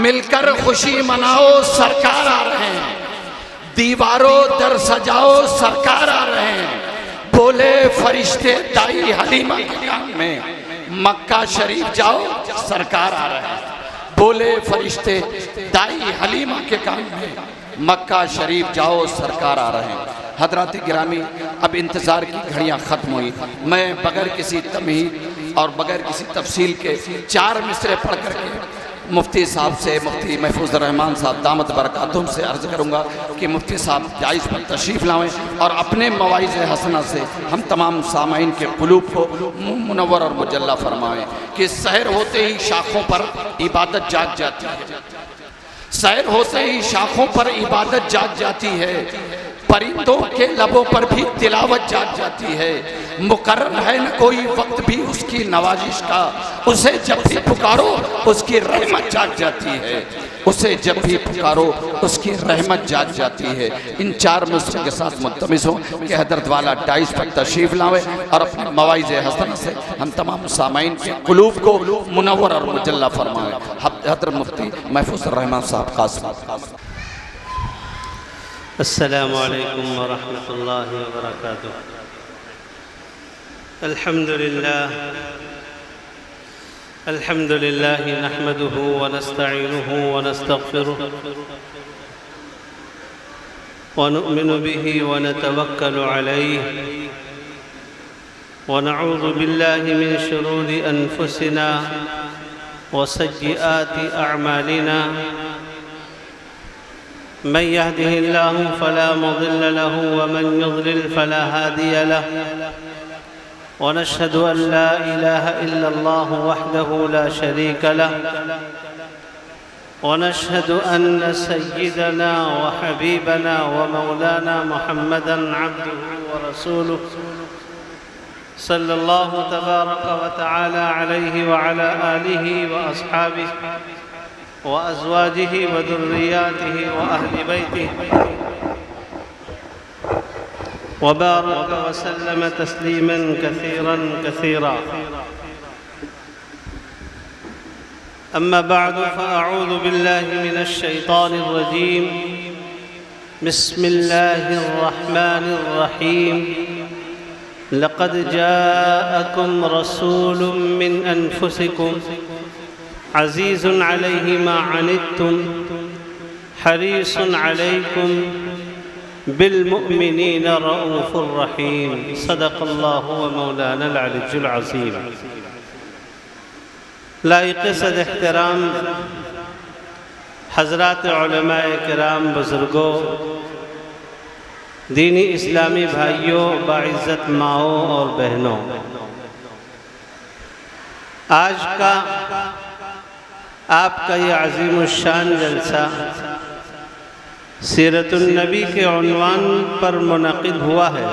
مل کر خوشی مناؤ سرکار آ رہے ہیں، دیواروں در سجاؤ سرکار آ رہے ہیں، بولے فرشتے دائی حلیمہ کے کان میں مکہ شریف جاؤ سرکار آ رہے ہیں، بولے فرشتے دائی حلیمہ کے کان میں مکہ شریف جاؤ سرکار آ رہے ہیں۔ حضرات گرامی، اب انتظار کی گھڑیاں ختم ہوئی، میں بغیر کسی تمہید اور بغیر کسی تفصیل کے 4 مصرے پڑھ کر کے مفتی صاحب سے، مفتی محفوظ الرحمان صاحب دامت برکاتہم سے عرض کروں گا کہ مفتی صاحب جائز پر تشریف لائیں اور اپنے مواعظ حسنہ سے ہم تمام سامعین کے قلوب کو منور اور مجلہ فرمائیں کہ سحر ہوتے ہی شاخوں پر عبادت جاگ جاتی ہے، سحر ہوتے ہی شاخوں پر عبادت جاگ جاتی ہے، پرندوں کے لبوں پر بھی تلاوت جاگ جاتی ہے، مقرر ہے نہ کوئی وقت بھی اس کی نوازش کا، اسے جب بھی پکارو اس کی رحمت جاگ جاتی ہے، اسے جب بھی پکارو اس کی رحمت جاگ جاتی ہے۔ ان 4 مصروں کے ساتھ ملتمس ہوں کہ حضرت والا ڈائز پر تشریف لاویں اور اپنے مواعظ حسنہ سے ہم تمام سامعین کے قلوب کو منور اور مجلہ فرمائیں۔ حضرت مفتی محفوظ الرحمان صاحب قاسم۔ السلام علیکم ورحمۃ اللہ وبرکاتہ۔ الحمد للہ نحمده ونستعینه ونستغفره ونؤمن به ونتوکل علیہ ونعوذ باللہ من شرور انفسنا وسیئات اعمالنا، من يهده الله فلا مضل له ومن يضلل فلا هادي له، ونشهد أن لا إله إلا الله وحده لا شريك له، ونشهد أن سيدنا وحبيبنا ومولانا محمدًا عبده ورسوله صلى الله تبارك وتعالى عليه وعلى آله وأصحابه وأزواجه وذرياته وأهل بيته وبارك وسلم تسليما كثيرا كثيرا، أما بعد فأعوذ بالله من الشيطان الرجيم، بسم الله الرحمن الرحيم، لقد جاءكم رسول من أنفسكم عزيز عليه ما عنتم حريص عليكم بالمؤمنين رؤوف رحيم، صدق الله ومولانا العلي العظيم۔ لائق صد احترام حضرات علماء کرام، بزرگوں، دینی اسلامی بھائیوں، باعزت ماؤں اور بہنوں، آج کا آپ کا یہ عظیم الشان جلسہ سیرت النبی کے عنوان پر منعقد ہوا ہے۔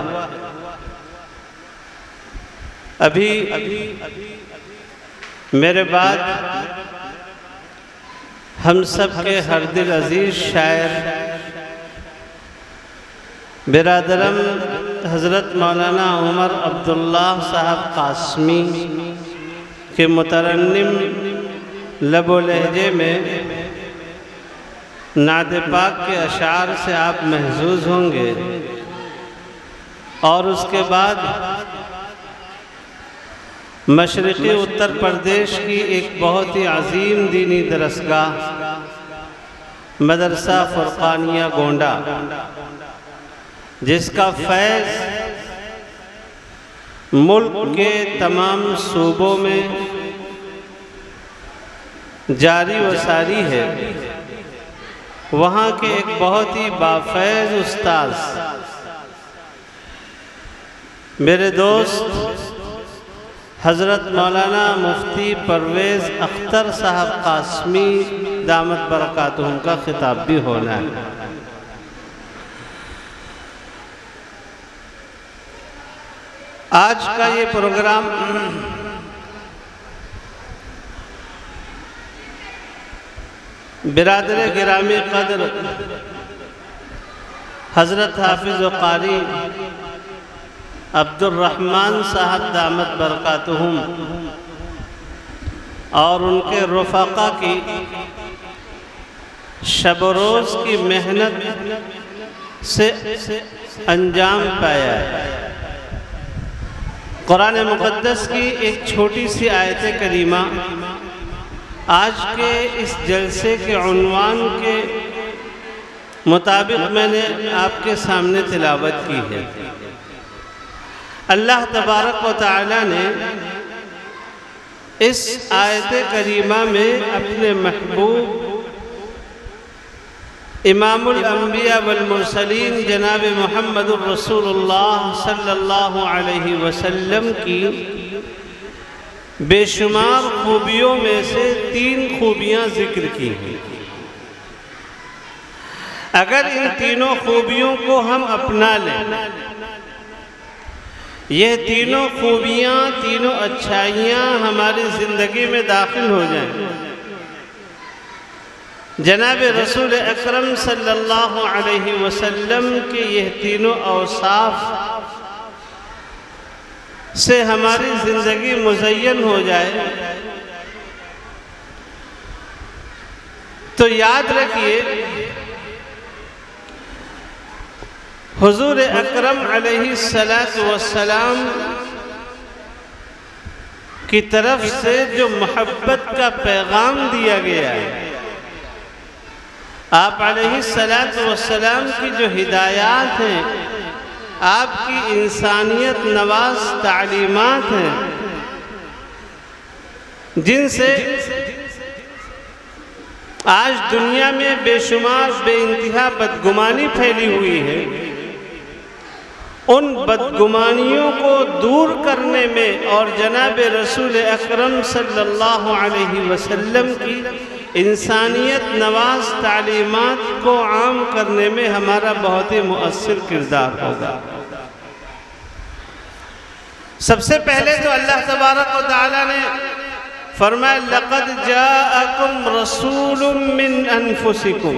ابھی میرے بعد ہم سب کے ہر دل عزیز شاعر برادرم حضرت مولانا عمر عبداللہ صاحب قاسمی کے مترنم لب و لہجے میں نعت پاک کے اشعار سے آپ محظوظ ہوں گے، اور اس کے بعد مشرقی اتر پردیش کی ایک بہت ہی عظیم دینی درسگاہ مدرسہ فرقانیہ گونڈا، جس کا فیض ملک کے تمام صوبوں میں جاری و ساری ہے، وہاں کے ایک بہت ہی بافیض استاذ میرے دوست حضرت مولانا مفتی پرویز اختر صاحب قاسمی دامت برکاتہم کا خطاب بھی ہونا ہے۔ آج کا یہ پروگرام برادر گرامی قدر حضرت حافظ و قاری عبد الرحمن صاحب دامت برکاتہم اور ان کے رفقا کی شب و روز کی محنت سے انجام پایا ہے۔ قرآن مقدس کی ایک چھوٹی سی آیت کریمہ آج کے اس جلسے کے عنوان کے مطابق میں نے آپ کے سامنے تلاوت کی ہے۔ اللہ تبارک و تعالی نے اس آیت کریمہ میں اپنے محبوب امام الانبیاء والمرسلین جناب محمد الرسول اللہ صلی اللہ علیہ وسلم کی بے شمار خوبیوں میں سے 3 خوبیاں ذکر کی ہیں۔ اگر ان تینوں خوبیوں کو ہم اپنا لیں، یہ تینوں خوبیاں، تینوں اچھائیاں ہماری زندگی میں داخل ہو جائیں، جناب رسول اکرم صلی اللہ علیہ وسلم کے یہ تینوں اوصاف سے ہماری زندگی مزین ہو جائے تو یاد رکھیے حضور اکرم علیہ السلام کی طرف سے جو محبت کا پیغام دیا گیا ہے، آپ علیہ السلام کی جو ہدایات ہیں، آپ کی انسانیت نواز تعلیمات ہیں، جن سے آج دنیا میں بے شمار بے انتہا بدگمانی پھیلی ہوئی ہے، ان بدگمانیوں کو دور کرنے میں اور جناب رسول اکرم صلی اللہ علیہ وسلم کی انسانیت نواز تعلیمات کو عام کرنے میں ہمارا بہت ہی مؤثر کردار ہوگا۔ سب سے پہلے تو اللہ تبارک و تعالی نے فرمایا لَقَدْ جَاءَكُمْ رَسُولٌ مِّنْ أَنفُسِكُمْ،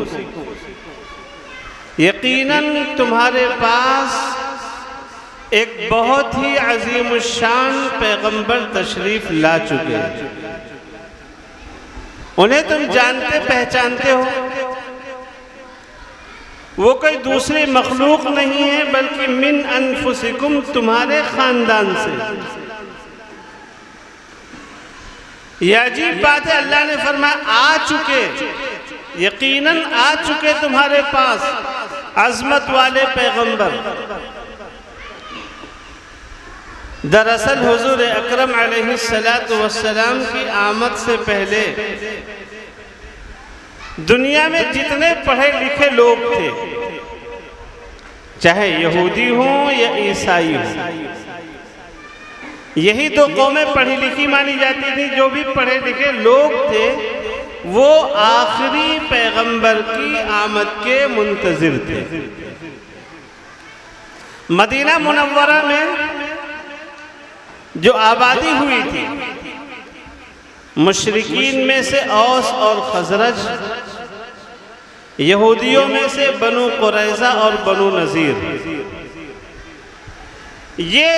یقیناً تمہارے پاس ایک بہت ہی عظیم الشان پیغمبر تشریف لا چکے ہیں۔ انہیں تم جانتے پہچانتے ہو، وہ کوئی دوسری مخلوق نہیں ہے بلکہ من انفسکم، تمہارے خاندان سے۔ یہ عجیب بات ہے، اللہ نے فرمایا آ چکے، یقیناً آ چکے تمہارے پاس عظمت والے پیغمبر۔ دراصل حضور اکرم علیہ السلام کی آمد سے پہلے دنیا میں جتنے پڑھے لکھے لوگ تھے، چاہے یہودی ہوں یا عیسائی ہوں، یہی دو قومیں پڑھی لکھی مانی جاتی تھی، جو بھی پڑھے لکھے لوگ تھے وہ آخری پیغمبر کی آمد کے منتظر تھے۔ مدینہ منورہ میں جو آبادی ہوئی تھی، مشرکین میں سے اوس اور خزرج، یہودیوں میں سے بنو قریظہ اور بنو نذیر، یہ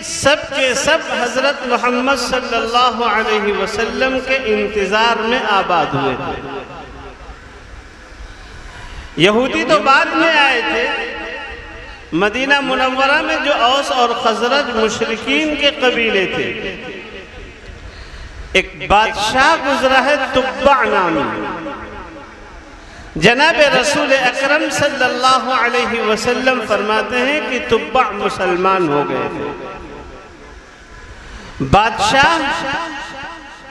سب کے سب حضرت محمد صلی اللہ علیہ وسلم کے انتظار میں آباد ہوئے تھے۔ یہودی تو بعد میں آئے تھے، مدینہ منورہ میں جو اوس اور خزرج مشرکین کے قبیلے تھے، ایک بادشاہ گزرا ہے تبع نامی، جناب رسول اکرم صلی اللہ علیہ وسلم فرماتے ہیں کہ تبع مسلمان ہو گئے تھے۔ بادشاہ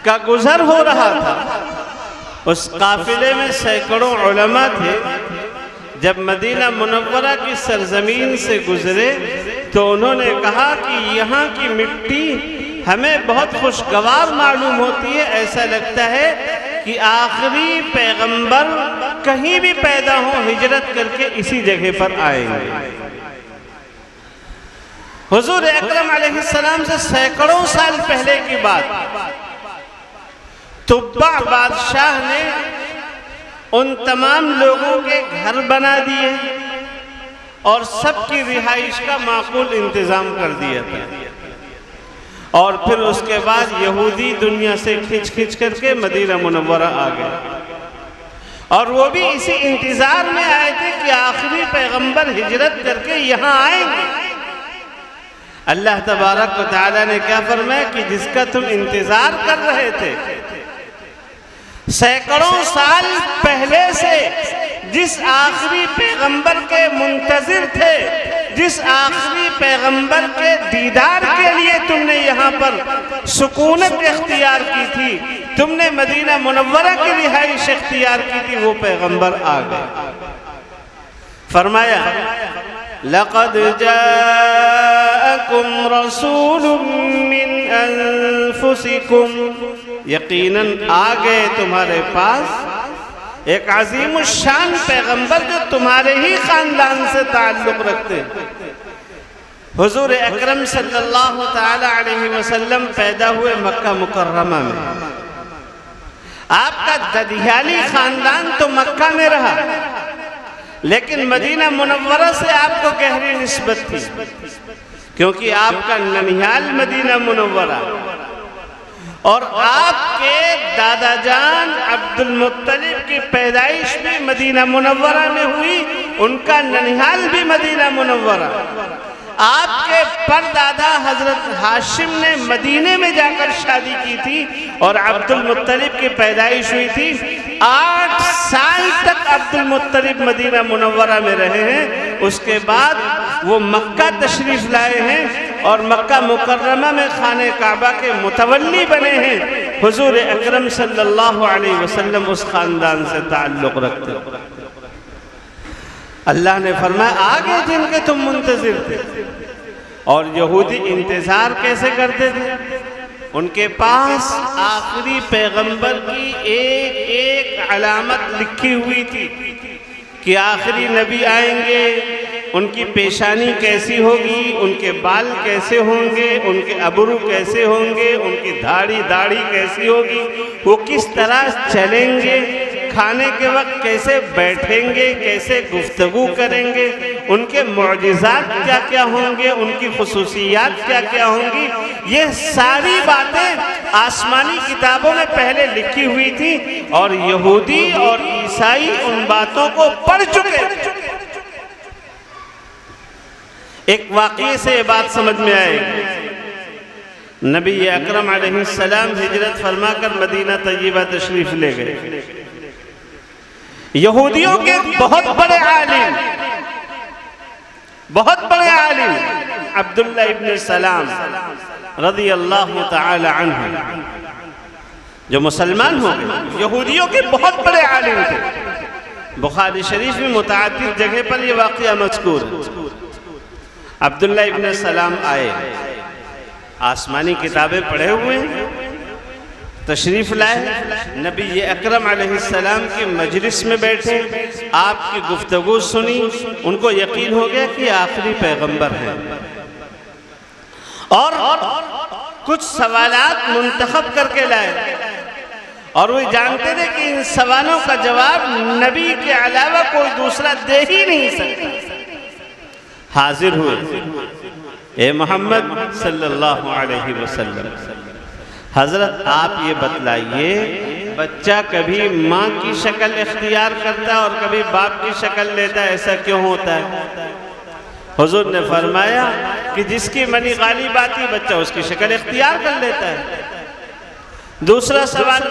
کا گزر ہو رہا تھا، اس قافلے میں سینکڑوں علماء تھے۔ جب مدینہ منورہ کی سرزمین سے گزرے تو انہوں نے کہا کہ یہاں کی مٹی ہمیں بہت خوشگوار معلوم ہوتی ہے، ایسا لگتا ہے کہ آخری پیغمبر کہیں بھی پیدا ہو ہجرت کر کے اسی جگہ پر آئیں گے۔ حضور اکرم علیہ السلام سے سینکڑوں سال پہلے کی بات، تبع بادشاہ نے ان تمام لوگوں کے گھر بنا دیے اور سب کی رہائش کا معقول انتظام کر دیا تھا، اور پھر اس کے بعد یہودی دنیا سے کھچ کر کے مدینہ منورہ آ گئے، اور وہ بھی اسی انتظار میں آئے تھے کہ آخری پیغمبر ہجرت کر کے یہاں آئیں گے۔ اللہ تبارک و تعالیٰ نے کیا فرمایا کہ جس کا تم انتظار کر رہے تھے، سینکڑوں سال پہلے سے جس آخری پیغمبر کے منتظر تھے، جس آخری پیغمبر کے دیدار کے لیے تم نے یہاں پر سکونت اختیار کی تھی، تم نے مدینہ منورہ کی رہائش اختیار کی تھی، وہ پیغمبر آ گئے۔ فرمایا لَقَدْ جَاءَكُمْ رَسُولٌ مِّنْ أَنفُسِكُمْ، یقیناً آ گئے تمہارے پاس ایک عظیم الشان پیغمبر جو تمہارے ہی خاندان سے تعلق رکھتے ہیں۔ حضور اکرم صلی اللہ تعالی علیہ وسلم پیدا ہوئے مکہ مکرمہ میں، آپ کا ددیالی خاندان تو مکہ میں رہا، لیکن مدینہ منورہ سے آپ کو گہری نسبت تھی، کیونکہ آپ کا ننیال مدینہ منورہ، اور آپ کے دادا جان عبد المطلب کی پیدائش بھی مدینہ منورہ میں ہوئی، ان کا ننیال بھی مدینہ منورہ۔ آپ کے پردادا حضرت ہاشم نے مدینے میں جا کر شادی کی تھی اور عبد المطلب کی پیدائش ہوئی تھی۔ 8 سال تک عبد المطلب مدینہ منورہ میں رہے ہیں، اس کے بعد وہ مکہ تشریف لائے ہیں اور مکہ مکرمہ میں خانہ کعبہ کے متولی بنے ہیں۔ حضور اکرم صلی اللہ علیہ وسلم اس خاندان سے تعلق رکھتے ہیں۔ اللہ نے فرمایا آگے جن کے تم منتظر تھے، اور یہودی انتظار کیسے کرتے تھے؟ ان کے پاس آخری پیغمبر کی ایک ایک علامت لکھی ہوئی تھی کہ آخری نبی آئیں گے، ان کی پیشانی کیسی ہوگی، ان کے بال کیسے ہوں گے، ان کے ابرو کیسے ہوں گے، ان کی داڑھی کیسی ہوگی، وہ کس طرح چلیں گے، کھانے کے وقت کیسے بیٹھیں گے، کیسے گفتگو کریں گے، ان کے معجزات کیا کیا ہوں گے، ان کی خصوصیات کیا کیا ہوں گی، یہ ساری باتیں آسمانی کتابوں میں پہلے لکھی ہوئی تھی، اور یہودی اور عیسائی ان باتوں کو پڑھ چکے۔ ایک واقعے سے یہ بات سمجھ میں آئے گی۔ نبی اکرم علیہ السلام ہجرت فرما کر مدینہ طیبہ تشریف لے گئے۔ یہودیوں کے بہت بڑے عالم عبداللہ ابن سلام رضی اللہ تعالی عنہ جو مسلمان ہو گئے، یہودیوں کے بہت بڑے عالم تھے۔ بخاری شریف میں متعدد جگہ پر یہ واقعہ مذکور ہے۔ عبداللہ ابن سلام آئے، آسمانی کتابیں پڑھے ہوئے ہیں، تشریف لائے، نبی اکرم علیہ السلام کی مجلس میں بیٹھے، آپ کی گفتگو سنی، ان کو یقین ہو گیا کہ آخری پیغمبر ہیں، اور کچھ سوالات منتخب کر کے لائے، اور وہ جانتے تھے کہ ان سوالوں کا جواب نبی کے علاوہ کوئی دوسرا دے ہی نہیں سکتا۔ حاضر ہوئے، اے محمد صلی اللہ علیہ وسلم، حضرت آپ یہ بتلائیے، بچہ کبھی ماں کی شکل اختیار کرتا ہے اور کبھی باپ کی شکل لیتا ہے، ایسا کیوں ہوتا ہے؟ حضور نے فرمایا کہ جس کی منی غالب آتی بچہ اس کی شکل اختیار کر لیتا ہے۔ دوسرا سوال،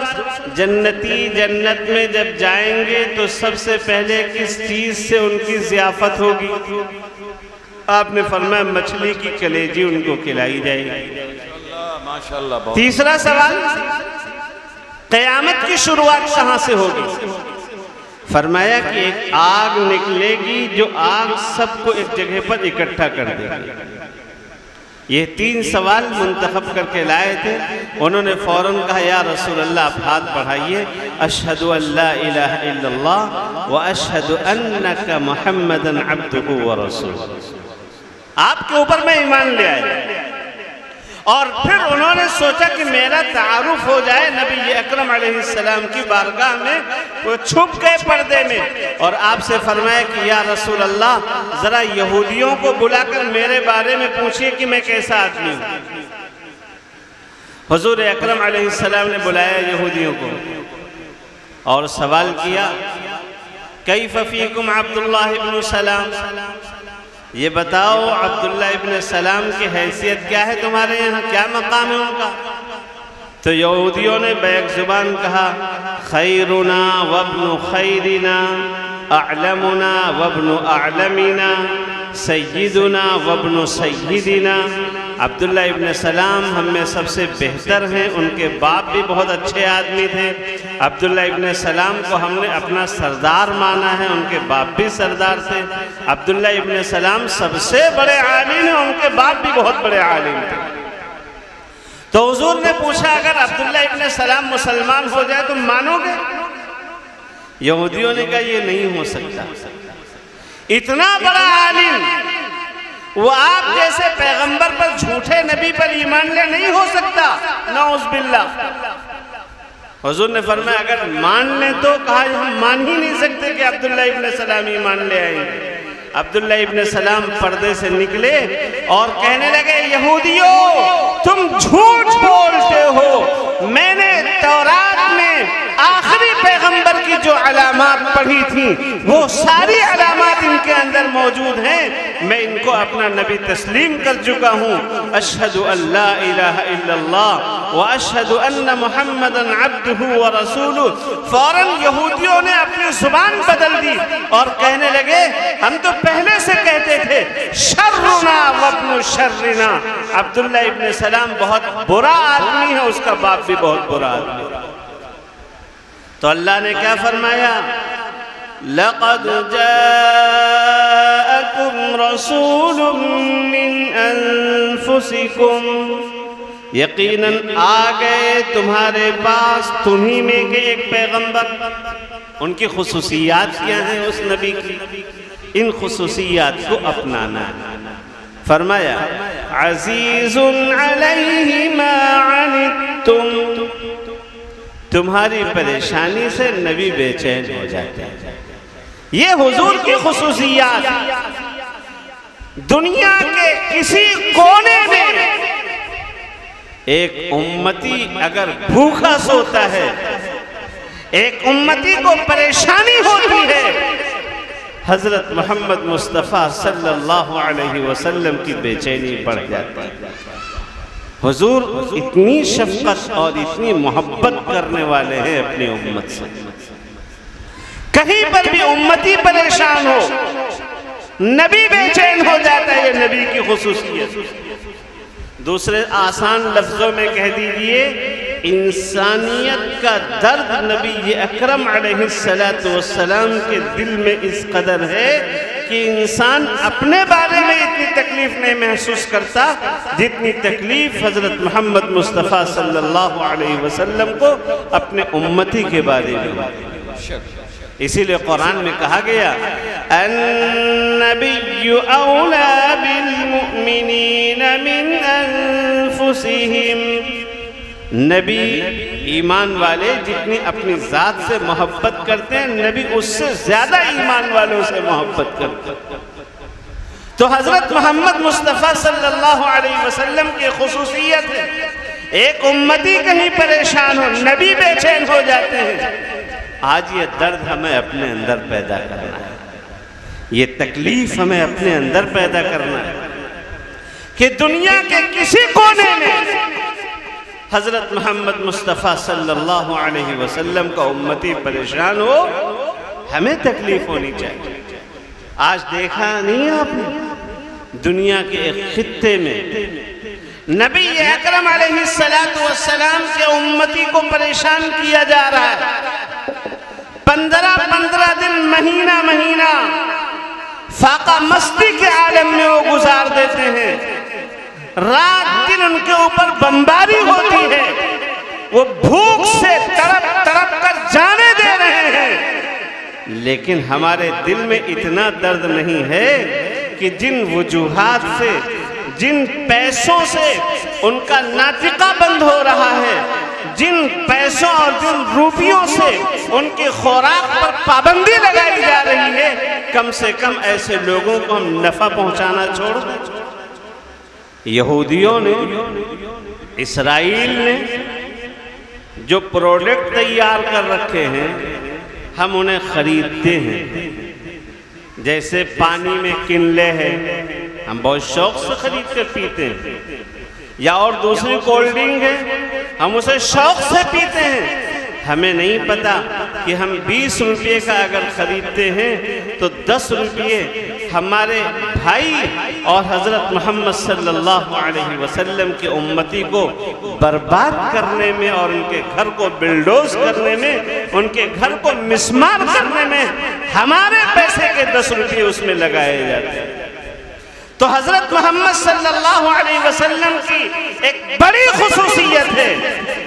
جنتی جنت میں جب جائیں گے تو سب سے پہلے کس چیز سے ان کی ضیافت ہوگی؟ آپ نے فرمایا مچھلی کی کلیجی ان کو کھلائی جائے گی۔ تیسرا سوال، قیامت کی شروعات کہاں سے ہوگی؟ فرمایا کہ ایک آگ نکلے گی جو آگ سب کو ایک جگہ پر اکٹھا کر دے گی۔ یہ 3 سوال منتخب کر کے لائے تھے۔ انہوں نے فوراً کہا یا رسول اللہ آپ ہاتھ بڑھائیے، اشہد ان لا الہ الا اللہ واشہد انک محمدًا عبدہ ورسولہ، آپ کے اوپر میں ایمان لے آئے۔ اور پھر انہوں نے سوچا کہ میرا تعارف ہو جائے نبی اکرم علیہ السلام کی بارگاہ میں، وہ چھپ گئے پردے میں، اور آپ سے فرمایا کہ یا رسول اللہ ذرا یہودیوں کو بلا کر میرے بارے میں پوچھئے کہ میں کیسا آدمی ہوں۔ حضور اکرم علیہ السلام نے بلایا یہودیوں کو اور سوال کیا کیف فیکم عبداللہ ابن سلام، یہ بتاؤ عبداللہ ابن سلام کی حیثیت کیا ہے تمہارے یہاں، کیا مقام ہے ان کا؟ تو یہودیوں نے بیک زبان کہا خیرنا وابن خیرنا، اعلمنا وابن اعلمنا، سیدنا وابن سیدنا۔ عبداللہ ابن سلام ہم میں سب سے بہتر ہیں، ان کے باپ بھی بہت اچھے آدمی تھے۔ عبداللہ ابن سلام کو ہم نے اپنا سردار مانا ہے، ان کے باپ بھی سردار تھے۔ عبداللہ ابن سلام سب سے بڑے عالم ہیں، ان کے باپ بھی بہت بڑے عالم تھے۔ تو حضور نے پوچھا اگر عبداللہ ابن سلام مسلمان ہو جائے تو مانو گے؟ یہودیوں نے کہا یہ نہیں ہو سکتا، اتنا بڑا عالم وہ آپ جیسے پیغمبر پر، جھوٹے نبی پر ایمان لے نہیں ہو سکتا، نعوذ باللہ۔ حضور نے فرمایا اگر مان لیں تو، کہا ہم مان ہی نہیں سکتے کہ عبداللہ ابن سلام ایمان لے آئیں گے۔ عبداللہ ابن سلام پردے سے نکلے اور کہنے لگے یہودیوں تم جھوٹ بولتے ہو، میں نے تورات میں آخری پیغمبر کی جو علامات پڑھی تھیں وہ ساری علامات ان کے اندر موجود ہیں، میں ان کو اپنا نبی تسلیم کر چکا ہوں۔ اشہد ان لا الہ الا اللہ واشہد ان محمدا عبدہ ورسولہ۔ فوراً یہودیوں نے اپنی زبان بدل دی اور کہنے لگے ہم تو پہلے سے کہتے تھے شرنا وابن شرنا، عبداللہ ابن سلام بہت برا آدمی ہے، اس کا باپ بھی بہت برا آدمی ہے۔ تو اللہ نے کیا فرمایا؟ لَقَدْ جَاءَكُمْ رَسُولٌ مِّنْ أَنفُسِكُمْ، یقیناً آ گئے تمہارے پاس تمہیں میں کے ایک پیغمبر۔ ان کی خصوصیات کیا ہیں اس نبی کی؟ ان خصوصیات کو اپنانا ہے۔ فرمایا عزیز علیہ ما عنتم، تمہاری پریشانی سے نبی بے چین ہو جاتے ہیں۔ یہ حضور کی خصوصیات، دنیا کے کسی کونے میں ایک امتی اگر بھوکا سوتا ہے، ایک امتی کو پریشانی ہوتی ہے، حضرت محمد مصطفیٰ صلی اللہ علیہ وسلم کی بے چینی بڑھ جاتی ہے۔ حضور اتنی شفقت اور اتنی محبت کرنے والے ہیں اپنی امت سے، کہیں پر بھی امتی پریشان ہو نبی بے چین ہو جاتا ہے، یہ نبی کی خصوصیت۔ دوسرے آسان لفظوں میں کہہ دیجئے انسانیت کا درد نبی اکرم علیہ السلام کے دل میں اس قدر ہے کہ انسان اپنے بارے میں اتنی تکلیف نہیں محسوس کرتا جتنی تکلیف حضرت محمد مصطفیٰ صلی اللہ علیہ وسلم کو اپنے امتی کے بارے میں۔ اسی لئے قرآن میں کہا گیا النبی اولا بالمؤمنین من انفسہم، نبی ایمان والے جتنی اپنی ذات سے محبت کرتے ہیں، نبی اس سے زیادہ ایمان والوں سے محبت کرتے ہیں۔ تو حضرت محمد مصطفیٰ صلی اللہ علیہ وسلم کی خصوصیت ہے ایک امتی کہیں پریشان ہو نبی بے چین ہو جاتے ہیں۔ آج یہ درد ہمیں اپنے اندر پیدا کرنا ہے، یہ تکلیف ہمیں اپنے اندر پیدا کرنا ہے کہ دنیا کے کسی کونے میں حضرت محمد مصطفیٰ صلی اللہ علیہ وسلم کا امتی پریشان ہو، ہمیں تکلیف ہونی چاہیے۔ آج دیکھا نہیں آپ نے دنیا کے ایک خطے میں نبی اکرم علیہ السلام کے امتی کو پریشان کیا جا رہا ہے، 15 دن مہینہ فاقہ مستی کے عالم میں وہ گزار دیتے ہیں، رات دن ان کے اوپر بمباری ہوتی ہے، وہ بھوک سے تڑپ کر جانے دے رہے ہیں، لیکن ہمارے دل میں اتنا درد نہیں ہے کہ جن وجوہات سے، جن پیسوں سے ان کا ناطقہ بند ہو رہا ہے، جن پیسوں اور جن روپیوں سے ان کی خوراک پر پابندی لگائی جا رہی ہے، کم سے کم ایسے لوگوں کو ہم نفع پہنچانا چھوڑ دیں۔ یہودیوں نے، اسرائیل نے جو پروڈکٹ تیار کر رکھے ہیں ہم انہیں خریدتے ہیں. جیسے پانی میں کنلے ہے، ہم بہت شوق سے خرید کر پیتے ہیں. یا اور دوسری کولڈ ڈرنک ہے، ہم اسے شوق سے پیتے ہیں. ہمیں نہیں پتا کہ ہم 20 روپے کا اگر خریدتے ہیں تو 10 روپے ہمارے بھائی اور حضرت محمد صلی اللہ علیہ وسلم کی امتی کو برباد کرنے میں اور ان کے گھر کو بلڈوز کرنے میں، ان کے گھر کو مسمار کرنے میں ہمارے پیسے کے 10 روپے اس میں لگائے جاتے ہیں. تو حضرت محمد صلی اللہ علیہ وسلم کی ایک بڑی خصوصیت ہے،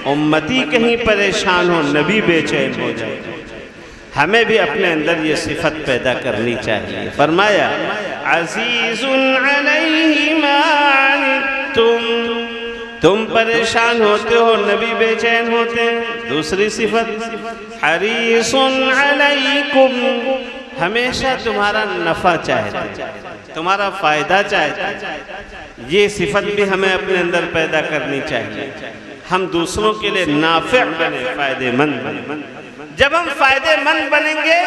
امتی کہیں پریشان ہو، نبی بے چین ہو جائے. ہمیں بھی اپنے اندر یہ صفت پیدا کرنی چاہیے. فرمایا عزیز علیہ ما عنتم، تم پریشان ہوتے ہو، نبی بے چین ہوتے ہیں. دوسری صفت حریص علیکم، ہمیشہ تمہارا نفع چاہتے ہیں، تمہارا فائدہ چاہتے ہیں. یہ صفت بھی ہمیں اپنے اندر پیدا کرنی چاہیے. ہم دوسروں کے لیے نافع بنے، فائدہ مند بنے. جب ہم فائدہ مند بنیں گے،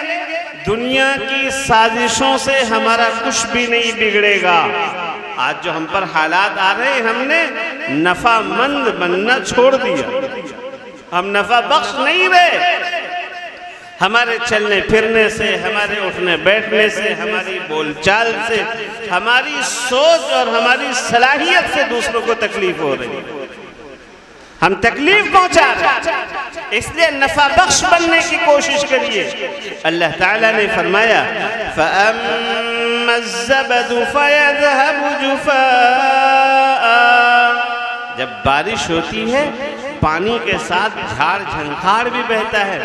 دنیا کی سازشوں سے ہمارا کچھ بھی نہیں بگڑے گا. آج جو ہم پر حالات آ رہے ہیں، ہم نے نفع مند بننا چھوڑ دیا، ہم نفع بخش نہیں رہے. ہمارے چلنے پھرنے سے، ہمارے اٹھنے بیٹھنے سے، ہماری بول چال سے، ہماری سوچ اور ہماری صلاحیت سے دوسروں کو تکلیف ہو رہی ہے. ہم تکلیف پہنچا رہے ہیں، اس لیے نفع بخش بننے کی کوشش کریے. اللہ تعالیٰ نے فرمایا فَأَمَّا الزَّبَدُ فَيَذْهَبُ جُفَاءً، جب بارش ہوتی ہے پانی کے ساتھ جھاڑ جھنکار بھی بہتا ہے،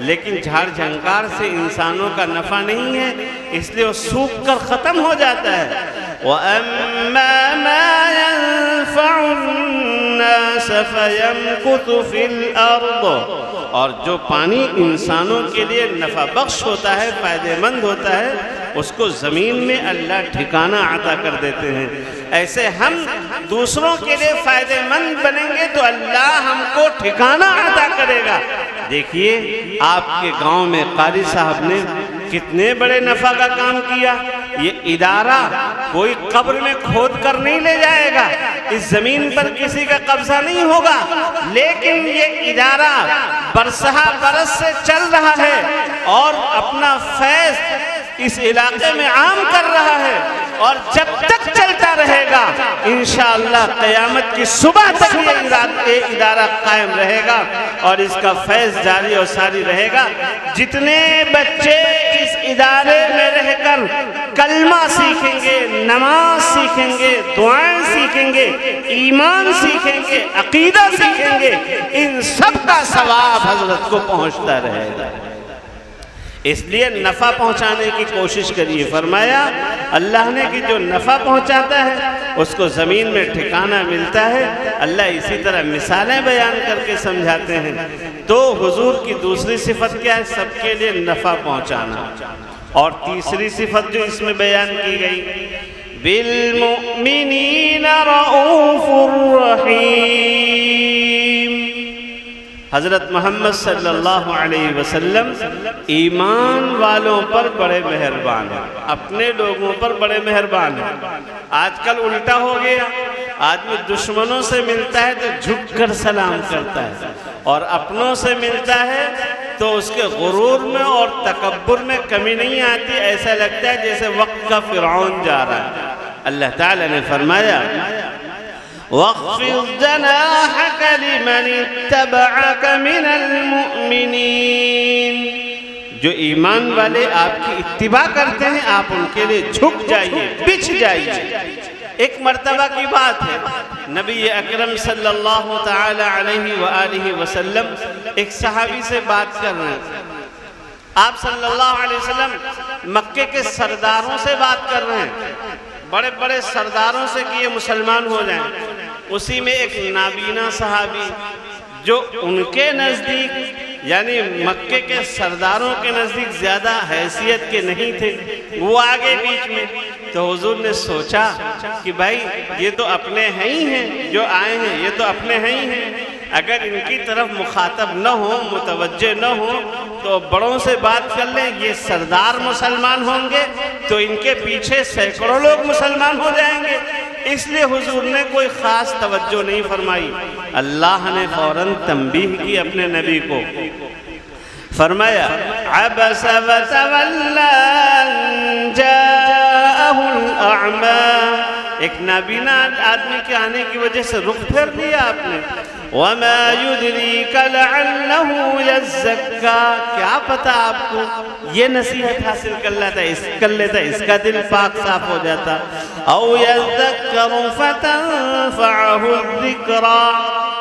لیکن جھاڑ جھنکار سے انسانوں کا نفع نہیں ہے، اس لیے وہ سوکھ کر ختم ہو جاتا ہے. وَأَمَّا مَا يَنفَعُ النَّاسَ فَيَمْكُثُ فِي الْأَرْضِ، اور جو پانی انسانوں کے لیے نفع بخش ہوتا ہے، فائدہ مند ہوتا ہے، اس کو زمین میں اللہ ٹھکانہ عطا کر دیتے ہیں. ایسے ہم دوسروں کے لیے فائدہ مند بنیں گے تو اللہ ہم کو ٹھکانہ عطا کرے گا. دیکھیے آپ کے گاؤں میں قاری صاحب نے کتنے بڑے نفع کا کام کیا. یہ ادارہ کوئی قبر میں کھود کر نہیں لے جائے گا، اس زمین پر کسی کا قبضہ نہیں ہوگا، لیکن یہ ادارہ برسہ برس سے چل رہا ہے اور اپنا فیض اس علاقے میں عام کر رہا ہے. اور جب تک چلتا رہے گا انشاءاللہ قیامت کی صبح تک یہ ادارہ قائم رہے گا اور اس کا فیض جاری اور ساری رہے گا. جتنے بچے اس ادارے میں رہ کر کلمہ سیکھیں گے، نماز سیکھیں گے، دعائیں سیکھیں گے، ایمان سیکھیں گے، عقیدہ سیکھیں گے، ان سب کا ثواب حضرت کو پہنچتا رہے گا. اس لیے نفع پہنچانے کی کوشش کریے. فرمایا اللہ نے کہ جو نفع پہنچاتا ہے اس کو زمین میں ٹھکانہ ملتا ہے. اللہ اسی طرح مثالیں بیان کر کے سمجھاتے ہیں. تو حضور کی دوسری صفت کیا ہے؟ سب کے لیے نفع پہنچانا. اور تیسری صفت جو اس میں بیان کی گئی بالمؤمنین رؤوف الرحیم. حضرت محمد صلی اللہ علیہ وسلم ایمان والوں پر بڑے مہربان ہیں، اپنے لوگوں پر بڑے مہربان ہیں. آج کل الٹا ہو گیا، آدمی دشمنوں سے ملتا ہے تو جھک کر سلام کرتا ہے، اور اپنوں سے ملتا ہے تو اس کے غرور میں اور تکبر میں کمی نہیں آتی. ایسا لگتا ہے جیسے وقت کا فرعون جا رہا ہے. اللہ تعالیٰ نے فرمایا وَاخْفِضْ جَنَاحَكَ لِمَنِ اتَّبَعَكَ مِنَ الْمُؤْمِنِينَ. جو ایمان والے آپ کی اتباع کرتے ہیں آپ ان کے لیے جھک جائیے، بچھ جائیے. ایک مرتبہ کی بات ہے، نبی اکرم صلی اللہ تعالی علیہ وآلہ وسلم ایک صحابی سے بات کر رہے ہیں. آپ صلی اللہ علیہ وسلم مکے کے سرداروں سے بات کر رہے ہیں، بڑے بڑے سرداروں سے کہ یہ مسلمان ہو جائیں. اسی میں ایک نابینا صحابی جو ان کے نزدیک یعنی مکے کے سرداروں کے نزدیک زیادہ حیثیت کے نہیں تھے، وہ آگے بیچ میں. تو حضور نے سوچا کہ بھائی یہ تو اپنے ہیں ہی ہیں، جو آئے ہیں یہ تو اپنے ہیں ہی ہیں، اگر ان کی طرف مخاطب نہ ہو، متوجہ نہ ہو تو بڑوں سے بات کر لیں، یہ سردار مسلمان ہوں گے تو ان کے پیچھے سینکڑوں لوگ مسلمان ہو جائیں گے۔ اس لیے حضور نے کوئی خاص توجہ نہیں فرمائی۔ اللہ نے فوراً تنبیہ کی اپنے نبی کو، فرمایا عبس وتولى ان جاءه الاعمى، ایک نابینا آدمی کے آنے کی وجہ سے رخ پھیر لیا آپ نے۔ وما يدريك لعله يزكى، کیا پتہ آپ کو یہ نصیحت حاصل کر لیتا اس کا دل پاک صاف ہو جاتا۔ او يذكر فتنفعه الذكرى،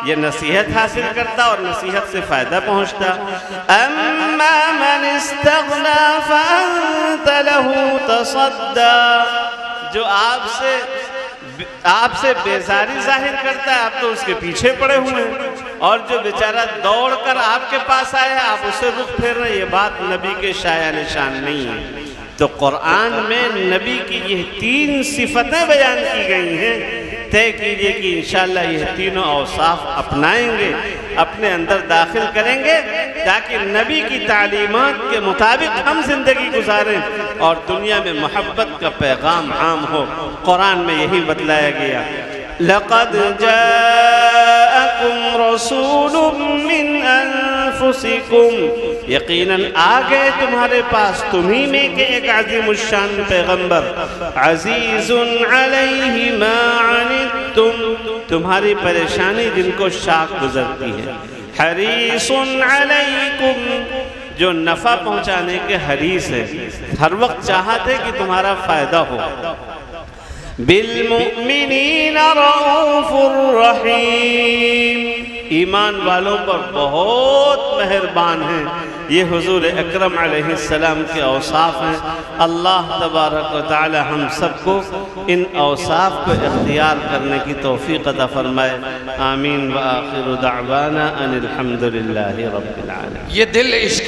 یہ نصیحت حاصل کرتا اور نصیحت سے فائدہ پہنچتا۔ اما من استغنى فانت له تصدى، جو آپ سے بیزاری ظاہر کرتا ہے، آپ تو اس کے پیچھے پڑے ہوئے ہیں، اور جو بیچارہ دوڑ کر آپ کے پاس آیا آپ اسے رخ پھیر رہے ہیں۔ یہ بات نبی کے شایع نشان نہیں ہے۔ تو قرآن میں نبی کی یہ 3 صفتیں بیان کی گئی ہیں۔ طے کیجئے کہ انشاءاللہ یہ تینوں اوصاف اپنائیں گے، اپنے اندر داخل کریں گے، تاکہ نبی کی تعلیمات کے مطابق ہم زندگی گزاریں اور دنیا میں محبت کا پیغام عام ہو۔ قرآن میں یہی بتلایا گیا، لَقَدْ جَاءَكُمْ رَسُولٌ مِّنْ أَنفُسِكُمْ، یقیناً آگئے تمہارے پاس تمہیں میں کہ ایک عظیم الشان پیغمبر، عزیز علیہ ما عنتم، تمہاری پریشانی جن کو شاق گزرتی ہے، حریص علیکم، جو نفع پہنچانے کے حریص ہے، ہر وقت چاہتے کہ تمہارا فائدہ ہو۔ بالمؤمنین رؤوف الرحیم، ایمان والوں پر بہت مہربان ہیں۔ یہ حضور اکرم علیہ السلام کے اوصاف ہیں۔ اللہ تبارک و تعالی ہم سب کو ان اوصاف کو اختیار کرنے کی توفیق عطا فرمائے۔ آمین وآخر دعوانا ان الحمدللہ رب العالمین۔ یہ دل عشق